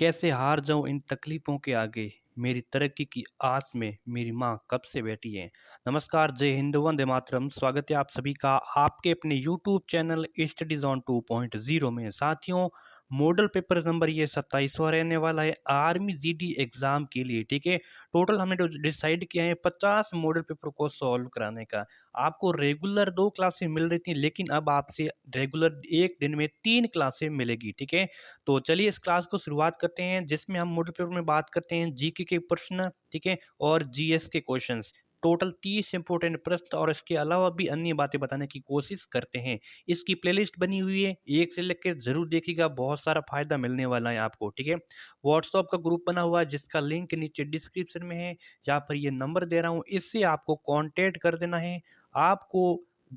कैसे हार जाऊँ इन तकलीफ़ों के आगे, मेरी तरक्की की आस में मेरी माँ कब से बैठी है। नमस्कार, जय हिंद, वंदे मातरम। स्वागत है आप सभी का आपके अपने यूट्यूब चैनल स्टडीज़ ऑन 2.0 में। साथियों, मॉडल पेपर नंबर ये 27वां रहने वाला है आर्मी जीडी एग्ज़ाम के लिए, ठीक है। टोटल हमने जो डिसाइड किया है 50 मॉडल पेपर को सॉल्व कराने का। आपको रेगुलर 2 क्लासें मिल रही थी, लेकिन अब आपसे रेगुलर 1 दिन में 3 क्लासें मिलेगी, ठीक है। तो चलिए इस क्लास को शुरुआत करते हैं, जिसमें हम मॉडल पेपर में बात करते हैं जीके के प्रश्न, ठीक है, और जीएस के क्वेश्चंस। टोटल 30 इंपॉर्टेंट प्रश्न और इसके अलावा भी अन्य बातें बताने की कोशिश करते हैं। इसकी प्लेलिस्ट बनी हुई है, एक से लेकर जरूर देखिएगा, बहुत सारा फायदा मिलने वाला है आपको, ठीक है। व्हाट्सएप का ग्रुप बना हुआ है जिसका लिंक नीचे डिस्क्रिप्शन में है, यहाँ पर ये नंबर दे रहा हूँ, इससे आपको कांटेक्ट कर देना है। आपको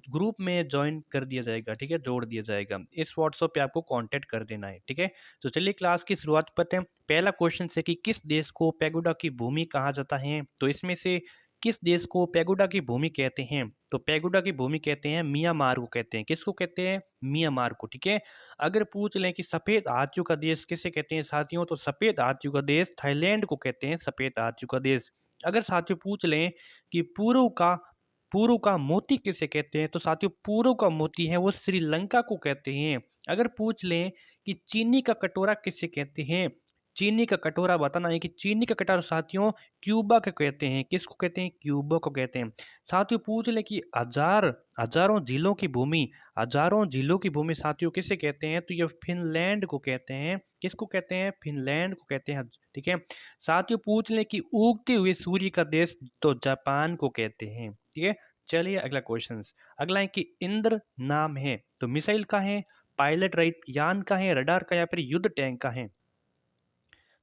ग्रुप में ज्वाइन कर दिया जाएगा, ठीक है, जोड़ दिया जाएगा। इस व्हाट्सएप पे आपको कांटेक्ट कर देना है, ठीक है। तो चलिए क्लास की शुरुआत करते हैं। पहला क्वेश्चन है कि किस देश को पैगोडा की भूमि कहा जाता है। तो इसमें से किस देश को पैगोडा की भूमि कहते हैं। तो पैगोडा की भूमि कहते हैं म्यांमार को कहते हैं। किसको कहते हैं? म्यांमार को, ठीक है। अगर पूछ लें कि सफेद हाथियों का देश किसे कहते हैं साथियों, तो सफेद हाथियों का देश थाईलैंड को कहते हैं, सफेद हाथियों का देश। अगर साथियों पूछ लें कि पूर्व का मोती किसे कहते हैं, तो साथियों पूर्व का मोती है वो श्रीलंका को कहते हैं। अगर पूछ लें कि चीनी का कटोरा किसे कहते हैं, चीनी का कटोरा बताना है कि चीनी का कटोरा साथियों क्यूबा को कहते हैं। किसको कहते हैं? क्यूबा को कहते हैं। साथियों पूछ लें कि हजारों झीलों की भूमि, हजारों झीलों की भूमि साथियों किसे कहते हैं, तो ये फिनलैंड को कहते हैं। किसको कहते हैं? फिनलैंड को कहते हैं, ठीक है। साथियों पूछ लें कि उगते हुए सूर्य का देश, तो जापान को कहते हैं, ठीक है। चलिए अगला क्वेश्चन। अगला है कि इंद्र नाम है, तो मिसाइल का है, पायलट रहित यान का है, रडार का, या फिर युद्ध टैंक का है।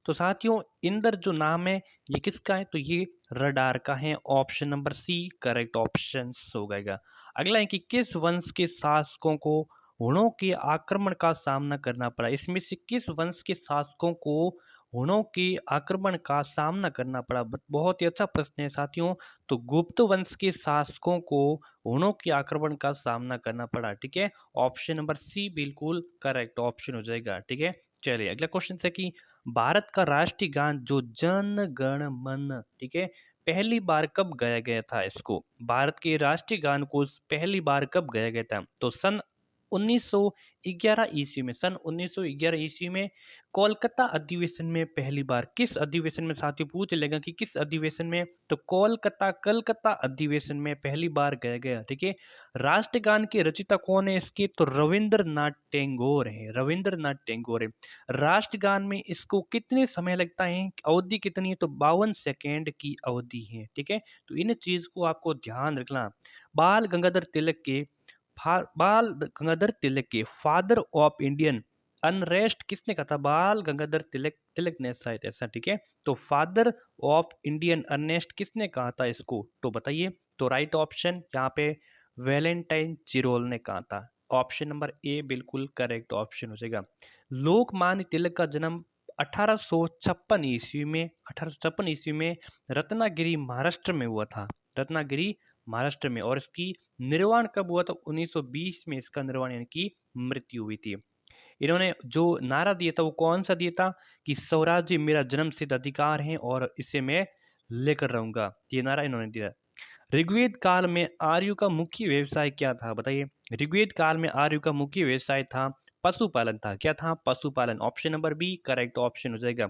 तो साथियों इंद्र जो नाम है ये किसका है, तो ये रडार का है। Option number C correct option हो जाएगा। अगला है कि किस वंश के शासकों को हुणों के आक्रमण का सामना करना पड़ा। इसमें से किस वंश के शासकों को हुणों के आक्रमण का सामना करना पड़ा। बहुत ही अच्छा प्रश्न है साथियों। तो गुप्त वंश के शासकों को हुणों के आक्रमण का सामना करना पड़ा, ठीक है। ऑप्शन नंबर सी बिल्कुल करेक्ट ऑप्शन हो जाएगा, ठीक है। चलिए अगला क्वेश्चन है कि भारत का राष्ट्रीय गान जो जन गण मन, ठीक है, पहली बार कब गाया गया था। इसको भारत के राष्ट्रीय गान को पहली बार कब गाया गया था, तो सन 1911 ईस्वी में। सन 1911 ईस्वी में कोलकाता अधिवेशन में पहली बार। किस अधिवेशन में साथियों पूछ लेगा कि किस अधिवेशन में, तो कलकत्ता अधिवेशन में पहली बार गाया गया, ठीक है। राष्ट्रगान के रचयिता कौन है इसके, तो रविंद्रनाथ टैगोर है, रविंद्रनाथ टैगोर है। राष्ट्रगान में इसको कितने समय लगता है, अवधि कितनी है, तो 52 सेकेंड की अवधि है, ठीक है। तो इन चीज को आपको ध्यान रखना। बाल गंगाधर तिलक के फादर ऑफ इंडियन अनरेस्ट किसने कहा था, बाल गंगाधर तिलक ने शायद ऐसा, ठीक है। तो फादर ऑफ इंडियन अनरेस्ट किसने कहा था इसको, तो बताइए। तो राइट ऑप्शन यहाँ पे वैलेंटाइन चिरोल ने कहा था। ऑप्शन नंबर ए बिल्कुल करेक्ट ऑप्शन हो जाएगा। लोकमान्य तिलक का जन्म 1856 ईस्वी में, 1856 ईस्वी में रत्नागिरी महाराष्ट्र में हुआ था, रत्नागिरी महाराष्ट्र में। और इसकी निर्वाण कब हुआ था, 1920 में इसका निर्वाण यानी कि मृत्यु हुई थी। इन्होंने जो नारा दिया था वो कौन सा दिया था, कि स्वराज्य मेरा जन्मसिद्ध अधिकार है और इसे मैं लेकर रहूंगा, ये नारा इन्होंने दिया। ऋग्वेद काल में आर्यों का मुख्य व्यवसाय क्या था, बताइए। ऋग्वेद काल में आर्यों का मुख्य व्यवसाय था पशुपालन था। क्या था? पशुपालन। Option number B correct option हो जाएगा।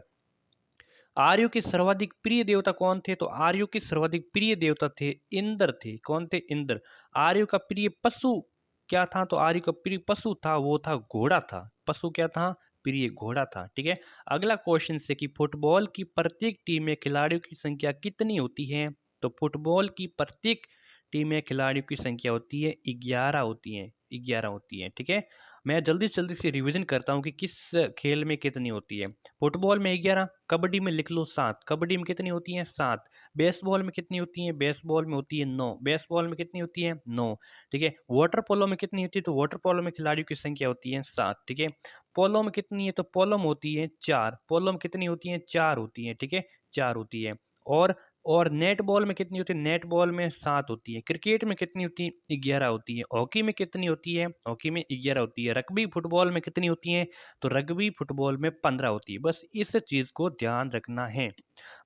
आर्यों के सर्वाधिक प्रिय देवता कौन थे, तो आर्यों के सर्वाधिक प्रिय देवता थे इंद्र थे। कौन थे? इंद्र। आर्यों का प्रिय पशु क्या था, तो आर्यों का प्रिय पशु था वो था घोड़ा था। पशु क्या था? प्रिय घोड़ा था, ठीक है। अगला क्वेश्चन से कि फुटबॉल की प्रत्येक टीम में खिलाड़ियों की संख्या कितनी होती है, तो फुटबॉल की प्रत्येक टीम में खिलाड़ियों की संख्या होती है 11 होती है, 11 होती है, ठीक है। मैं जल्दी जल्दी से रिवीजन करता हूँ कि किस खेल में कितनी होती है। फुटबॉल में 11, कबड्डी में लिख लो 7, कबड्डी में कितनी होती है 7। बेसबॉल में कितनी होती है, बेसबॉल में होती है 9, बेसबॉल में कितनी होती है 9, ठीक है। वाटर पोलो में कितनी होती है, तो वाटर पोलो में खिलाड़ियों की संख्या होती है 7, ठीक है। पोलो में कितनी है, तो पोलो में होती है 4, पोलो में कितनी होती है 4 होती है, ठीक है, 4 होती है। और और नेट बॉल में कितनी होती है? नेट बॉल में 7 होती है। क्रिकेट में कितनी होती है? 11 होती है। हॉकी में कितनी होती है? हॉकी में 11 होती है। रग्बी फुटबॉल में कितनी होती है? तो रग्बी फुटबॉल में 15 होती है। बस इस चीज़ को ध्यान रखना है।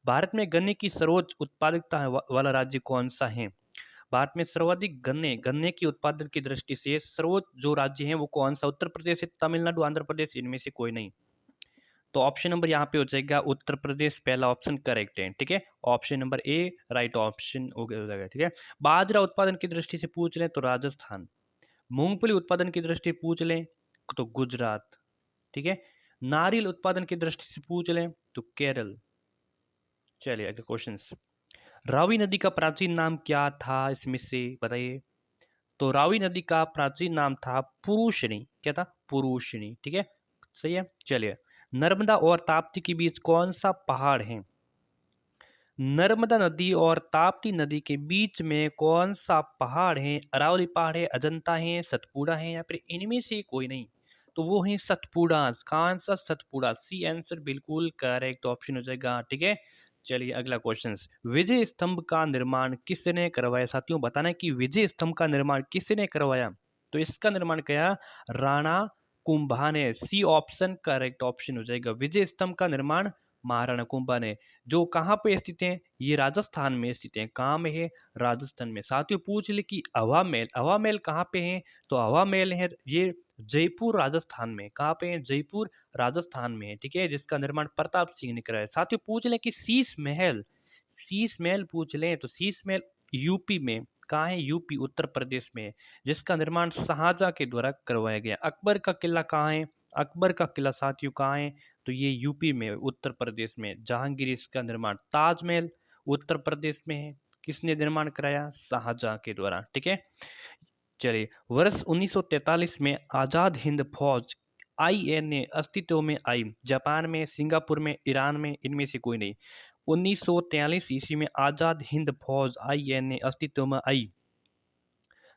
भारत में गन्ने की सर्वोच्च उत्पादकता वाला राज्य कौन सा है? भारत में सर्वाधिक गन्ने गन्ने की उत्पादन की दृष्टि से सर्वोच्च जो राज्य है वो कौन सा? उत्तर प्रदेश है, तमिलनाडु, आंध्र प्रदेश, इनमें से कोई नहीं। तो ऑप्शन नंबर यहाँ पे हो जाएगा उत्तर प्रदेश, पहला ऑप्शन करेक्ट है। ठीक है, option number A right option हो जाएगा। ठीक है, बाजरा उत्पादन की दृष्टि से पूछ लें तो राजस्थान, मूंगफली उत्पादन की दृष्टि से पूछ लें तो गुजरात। ठीक है, नारियल उत्पादन की दृष्टि से पूछ लें तो केरल। चलिए अगले क्वेश्चन। रावी नदी का प्राचीन नाम क्या था? इसमें से बताइए। तो रावी नदी का प्राचीन नाम था पुरुषनी। क्या था? पुरुषनी। ठीक है, सही है। चलिए, नर्मदा और ताप्ती के बीच कौन सा पहाड़ है? नर्मदा नदी और ताप्ती नदी के बीच में कौन सा पहाड़ है? अरावली पहाड़ है, अजंता है, सतपुड़ा है, या फिर इनमें से कोई नहीं? तो वो है सतपुड़ा। कौन सा? सतपुड़ा। सी आंसर बिल्कुल करेक्ट ऑप्शन हो जाएगा। ठीक है, चलिए अगला क्वेश्चन। विजय स्तंभ का निर्माण किसने करवाया? साथियों बताना कि विजय स्तंभ का निर्माण किसने करवाया? तो इसका निर्माण किया राणा कुंभा ने। सी ऑप्शन करेक्ट ऑप्शन हो जाएगा। विजय स्तंभ का निर्माण महाराणा कुंभा ने। जो कहाँ पे स्थित है? ये राजस्थान में स्थित है। कहाँ में है? राजस्थान में। साथियों पूछ ले कि हवा महल, हवा महल कहाँ पे है? तो हवा महल है ये जयपुर राजस्थान में। कहाँ पे है? जयपुर राजस्थान में है। ठीक है, जिसका निर्माण प्रताप सिंह ने कराया। साथियों पूछ ले कि शीश महल, शीश महल पूछ लें तो शीश महल यूपी में। कहाँ है? यूपी उत्तर प्रदेश में है, जिसका निर्माण शाहजहां के द्वारा करवाया गया। अकबर का किला कहाँ है? अकबर का किला साथियों कहाँ है? तो ये यूपी में, उत्तर प्रदेश में। जहांगीर इसका निर्माण। ताजमहल उत्तर प्रदेश में है। किसने निर्माण कराया? शाहजहां के द्वारा। ठीक है, चलिए वर्ष 1943 में आजाद हिंद फौज आईएनए अस्तित्व में आई। जापान में, सिंगापुर में, ईरान में, इनमें से कोई नहीं। 1943 ईस्वी में आजाद हिंद फौज आईएनए अस्तित्व में आई।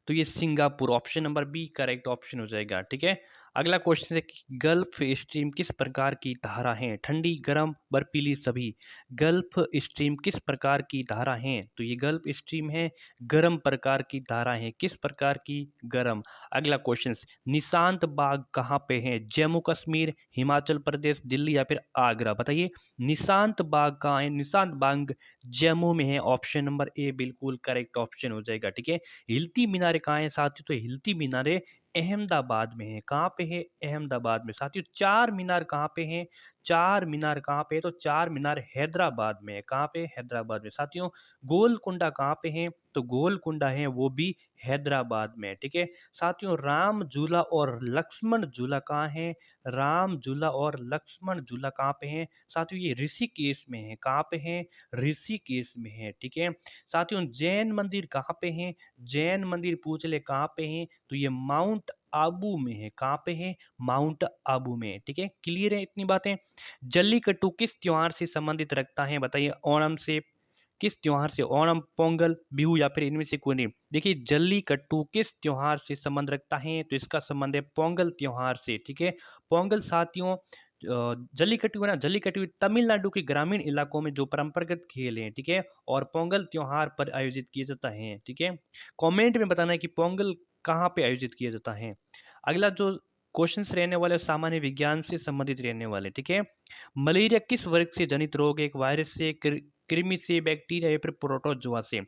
तो ये Singapore, option number B correct option हो जाएगा। ठीक है, अगला क्वेश्चन है कि गल्फ स्ट्रीम किस प्रकार की धारा है? ठंडी, गर्म, बर्फीली, सभी। गल्फ स्ट्रीम किस प्रकार की धारा है? तो ये गल्फ स्ट्रीम है गर्म प्रकार की धारा है। किस प्रकार की? गर्म। अगला क्वेश्चन, निशांत बाग कहाँ पे है? जम्मू कश्मीर, हिमाचल प्रदेश, दिल्ली, या फिर आगरा? बताइए निशांत बाग कहाँ है? निशांत बाग जम्मू में है। ऑप्शन नंबर ए बिल्कुल करेक्ट ऑप्शन हो जाएगा। ठीक है, हिलती मीनारें कहाँ हैं साथियों? तो हिलती मीनारें अहमदाबाद में है। कहाँ पे है? अहमदाबाद में। साथियों चार मीनार कहाँ पे हैं? चार मीनार कहाँ पे है? तो चार मीनार हैदराबाद में है। कहाँ पे? हैदराबाद में। साथियों गोलकुंडा कहाँ पे है? तो गोलकुंडा है वो भी हैदराबाद में है। ठीक है, साथियों राम झूला और लक्ष्मण झूला कहाँ है? राम झूला और लक्ष्मण झूला कहाँ पे है? साथियों ये ऋषिकेश में है। कहाँ पे है? ऋषिकेश में है। ठीक है, साथियों जैन मंदिर कहाँ पे है? जैन मंदिर पूछ ले कहाँ पे है? तो ये माउंट आबू में है। कहाँ पे है? माउंट आबू में। ठीक है, क्लियर है इतनी बातें। जल्लीकट्टू किस त्योहार से संबंधित रखता है? बताइए ओणम से। किस त्योहार से? ओणम, पोंगल, बिहू, या फिर इनमें से कोई नहीं? देखिए जल्लीकट्टू किस त्योहार से संबंध रखता है? तो इसका संबंध है पोंगल त्योहार से। ठीक है, पोंगल साथियों जल्लीकट्टू है ना, जल्लीकट्टू तमिलनाडु के ग्रामीण इलाकों में जो परंपरागत खेल हैं। ठीक है, और पोंगल त्योहार पर आयोजित किए जाता है। ठीक है, कमेंट में बताना है कि पोंगल कहाँ पे आयोजित किया जाता है। अगला जो क्वेश्चंस रहने वाले सामान्य विज्ञान से संबंधित रहने वाले। ठीक है, मलेरिया किस वर्ग से जनित रोग है? एक वायरस से, कृमि से, बैक्टीरिया, या फिर प्रोटोजोआ से?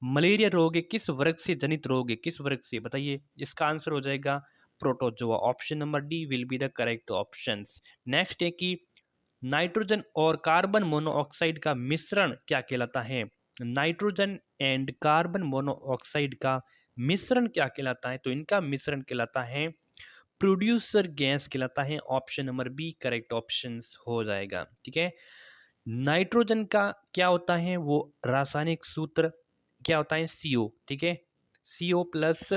मलेरिया रोग है किस वर्ग से जनित रोग है? किस वर्ग से? बताइए इसका आंसर हो जाएगा protozoa. Option number D will be the correct options. Next है कि नाइट्रोजन और कार्बन मोनोऑक्साइड का मिश्रण क्या कहलाता है? नाइट्रोजन एंड कार्बन मोनोऑक्साइड का मिश्रण क्या कहलाता है? तो इनका मिश्रण कहलाता है प्रोड्यूसर गैस कहलाता है। Option number B correct option हो जाएगा। ठीक है, नाइट्रोजन का क्या होता है? वो रासायनिक सूत्र क्या होता है? सीओ। ठीक है, CO plus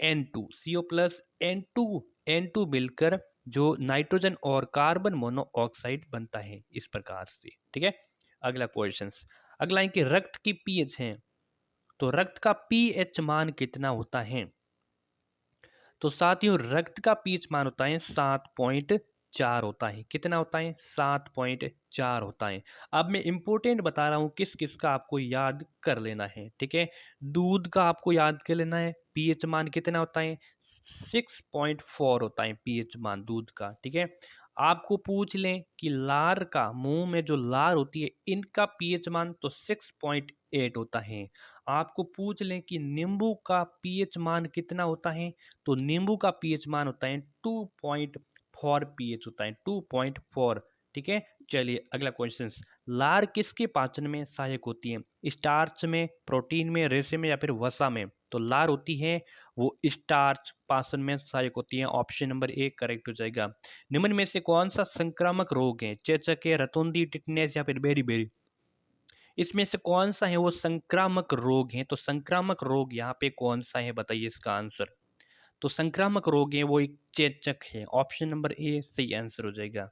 N2, CO plus N2 मिलकर जो नाइट्रोजन और कार्बन मोनोऑक्साइड बनता है इस प्रकार से। ठीक है, अगला क्वेश्चन, अगला है कि रक्त की पीएच है। तो रक्त का पीएच मान कितना होता है? तो साथियों रक्त का पीएच मान होता है 7.3। 7.4 होता है। कितना होता है? 7.4 होता है। अब मैं इम्पोर्टेंट बता रहा हूँ किस किस का आपको याद कर लेना है, ठीक है। दूध का आपको याद कर लेना है, पीएच मान कितना होता है? 6.4 होता है पीएच मान दूध का, ठीक है। आपको पूछ लें कि लार का, मुंह में जो लार होती है इनका पीएच मान तो 6.8 होता है। आपको पूछ लें कि नींबू का पीएच मान कितना होता है, तो नींबू का पीएच मान होता है 2.4 पीएच होता है, 2.4, ठीक है। चलिए अगला क्वेश्चन, लार किसके पाचन में सहायक होती है? स्टार्च में, प्रोटीन में, रेशे में या फिर वसा में? तो लार होती है वो स्टार्च पाचन में सहायक होती है। ऑप्शन नंबर ए करेक्ट हो जाएगा। निम्न में से कौन सा संक्रामक रोग है? चेचक है, रतौंधी, टिटनेस या फिर बेरी? इसमें से कौन सा है वो संक्रामक रोग है? तो संक्रामक रोग यहाँ पे कौन सा है, बताइए इसका आंसर। तो संक्रामक रोग है वो एक चेचक है। ऑप्शन नंबर ए सही आंसर हो जाएगा।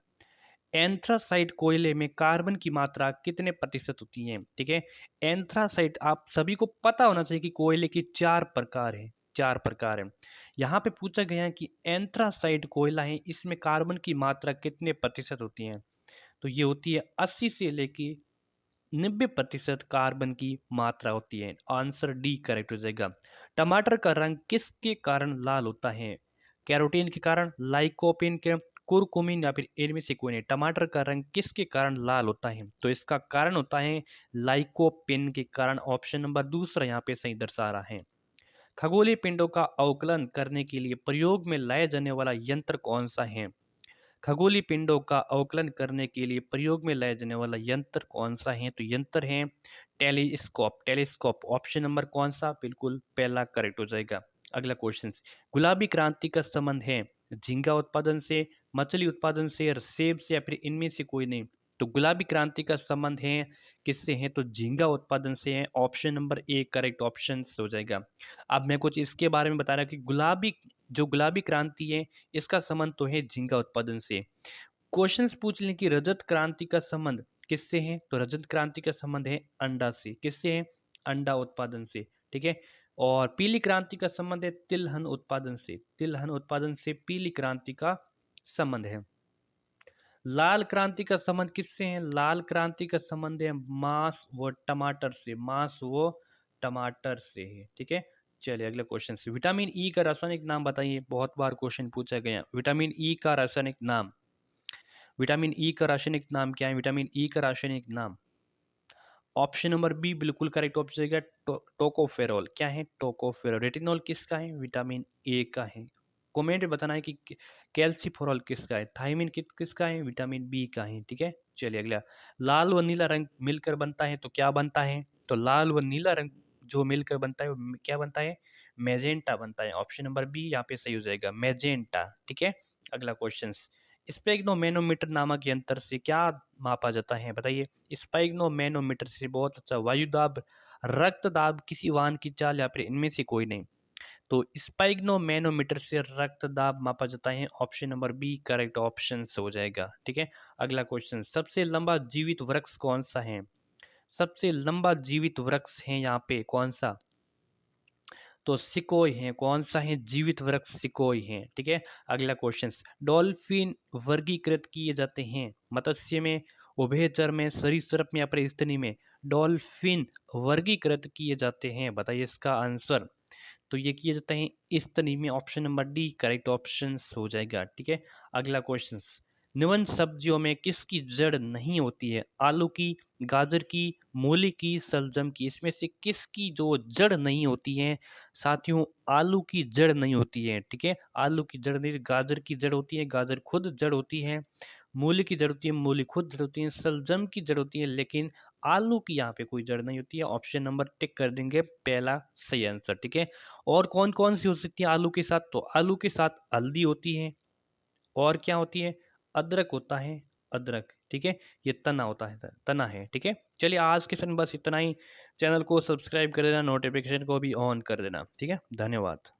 एंथ्रासाइट कोयले में कार्बन की मात्रा कितने प्रतिशत होती है? ठीक है। एंथ्रासाइट आप सभी को पता होना चाहिए कि कोयले की 4 प्रकार है, 4 प्रकार है। यहाँ पे पूछा गया है कि एंथ्रासाइट कोयला है, इसमें कार्बन की मात्रा कितने प्रतिशत होती है? तो ये होती है 80 से लेके 90% कार्बन की मात्रा होती है। आंसर डी करेक्ट हो जाएगा। टमाटर का रंग किसके कारण लाल होता है? कैरोटीन के कारण, लाइकोपिन के, कुरकुमिन या फिर इनमें से कोई नहीं। टमाटर का रंग किसके कारण लाल होता है? तो इसका कारण होता है लाइकोपिन के कारण। ऑप्शन नंबर दूसरा यहाँ पे सही दर्शा रहा है। खगोलीय पिंडों का अवकलन करने के लिए प्रयोग में लाया जाने वाला यंत्र कौन सा है? खगोलीय पिंडों का अवकलन करने के लिए प्रयोग में लाया जाने वाला यंत्र कौन सा है? तो यंत्र है टेलीस्कोप। टेलीस्कोप ऑप्शन नंबर कौन सा? बिल्कुल पहला करेक्ट हो जाएगा। अगला क्वेश्चन, गुलाबी क्रांति का संबंध है झींगा उत्पादन से, मछली उत्पादन से, सेब से या फिर इनमें से कोई नहीं? तो गुलाबी क्रांति का संबंध है किससे है? तो झींगा उत्पादन से है। Option number A correct option हो जाएगा। अब मैं कुछ इसके बारे में बता रहा कि गुलाबी क्रांति है इसका संबंध तो है झींगा उत्पादन से। क्वेश्चंस पूछ लें कि रजत क्रांति का संबंध किससे है? तो रजत क्रांति का संबंध है अंडा से। किससे है? अंडा उत्पादन से, ठीक है। और पीली क्रांति का संबंध है तिलहन उत्पादन से। तिलहन उत्पादन से पीली क्रांति का संबंध है। लाल क्रांति का संबंध किससे है? लाल क्रांति का संबंध है मांस व टमाटर से। मांस व टमाटर से है, ठीक है। चलिए अगला क्वेश्चन से, विटामिन ई का रासायनिक नाम बताइए। बहुत बार क्वेश्चन पूछा गया। विटामिन ई का रासायनिक नाम, विटामिन ई का रासायनिक नाम क्या है? विटामिन ई का रासायनिक नाम ऑप्शन नंबर बी बिल्कुल करेक्ट ऑप्शन है। टोकोफेरोल। क्या है? टोकोफेरोल। रेटिनॉल किसका है? विटामिन ए का है। कमेंट में बताना है कि कैल्सीफेरॉल किसका है? थायमिन किसका है? विटामिन बी का है, ठीक है। चलिए अगला, लाल व नीला रंग मिलकर बनता है तो क्या बनता है? तो लाल व नीला रंग जो मिलकर बनता है वो क्या बनता है? मैजेंटा बनता है। ऑप्शन नंबर बी यहाँ पे सही हो जाएगा, मैजेंटा, ठीक है। अगला क्वेश्चन, स्पेग्नोमेनोमीटर नामक यंत्र से क्या मापा जाता है, बताइए। स्पेग्नोमेनोमीटर से बहुत अच्छा, वायु दाब, रक्त दाब, किसी वाहन की चाल या फिर इनमें से कोई नहीं? तो स्पाइग्नोमेनोमीटर से रक्त दाब मापा जाता है। Option number B correct option हो जाएगा, ठीक है। अगला क्वेश्चन, सबसे लंबा जीवित वृक्ष कौन सा है? सबसे लंबा जीवित वृक्ष है यहाँ पे कौन सा? तो सिकोई है। कौन सा है? जीवित वृक्ष सिकोई है, ठीक है। अगला क्वेश्चन, डॉल्फिन वर्गीकृत किए जाते हैं मत्स्य में, उभयचर में, सरीसृप में या फिर स्तनी में? डॉल्फिन वर्गीकृत किए जाते हैं, बताइए इसका आंसर। तो ये किए जाते हैं स्तनी में। Option number D correct option हो जाएगा, ठीक है। अगला क्वेश्चन, निम्न सब्जियों में किसकी जड़ नहीं होती है? आलू की, गाजर की, मूली की, सलजम की? इसमें से किसकी जो जड़ नहीं होती है साथियों? आलू की जड़ नहीं होती है, ठीक है। आलू की जड़ नहीं, गाजर की जड़ होती है, गाजर खुद जड़ होती है। मूली की जड़ होती है, मूली खुद जड़ होती है। सलजम की जड़ होती है, लेकिन आलू की यहाँ पे कोई जड़ नहीं होती है। ऑप्शन नंबर टिक कर देंगे, पहला सही आंसर, ठीक है। और कौन कौन सी हो सकती है आलू के साथ? तो आलू के साथ हल्दी होती है, और क्या होती है? अदरक होता है, अदरक, ठीक है। ये तना होता है, तना है, ठीक है। चलिए आज के समय बस इतना ही। चैनल को सब्सक्राइब कर देना, नोटिफिकेशन को भी ऑन कर देना, ठीक है। धन्यवाद।